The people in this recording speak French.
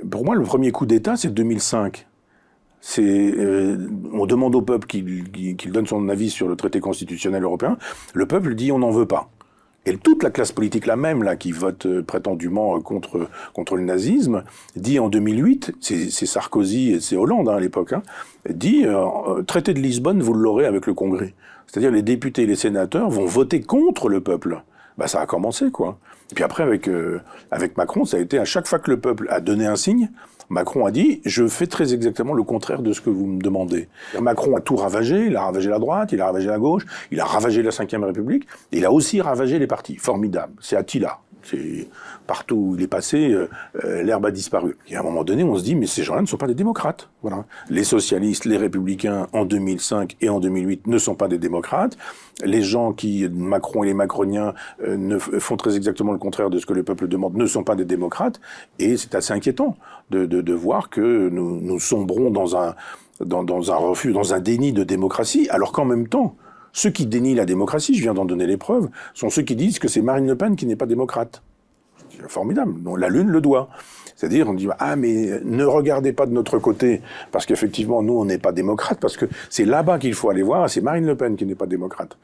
Pour moi, le premier coup d'État, c'est 2005. On demande au peuple qu'il donne son avis sur le traité constitutionnel européen. Le peuple dit on n'en veut pas. Et toute la classe politique, la même, là, qui vote prétendument contre le nazisme, dit en 2008, c'est Sarkozy et c'est Hollande à l'époque, dit traité de Lisbonne, vous l'aurez avec le Congrès. C'est-à-dire les députés et les sénateurs vont voter contre le peuple. Bah ça a commencé, quoi. Et puis après, avec Macron, ça a été à chaque fois que le peuple a donné un signe, Macron a dit « je fais très exactement le contraire de ce que vous me demandez ». Macron a tout ravagé, il a ravagé la droite, il a ravagé la gauche, il a ravagé la Ve République, et il a aussi ravagé les partis. Formidable, c'est Attila. Partout où il est passé, l'herbe a disparu. Et à un moment donné, on se dit, mais ces gens-là ne sont pas des démocrates. Voilà. Les socialistes, les républicains, en 2005 et en 2008, ne sont pas des démocrates. Les gens qui, Macron et les macroniens, font très exactement le contraire de ce que le peuple demande, ne sont pas des démocrates. Et c'est assez inquiétant de voir que nous sombrons dans un refus, dans un déni de démocratie, alors qu'en même temps, ceux qui dénient la démocratie, je viens d'en donner les preuves, sont ceux qui disent que c'est Marine Le Pen qui n'est pas démocrate. C'est formidable. Donc, la Lune le doit. C'est-à-dire, on dit « Ah, mais ne regardez pas de notre côté, parce qu'effectivement, nous, on n'est pas démocrate, parce que c'est là-bas qu'il faut aller voir, c'est Marine Le Pen qui n'est pas démocrate. »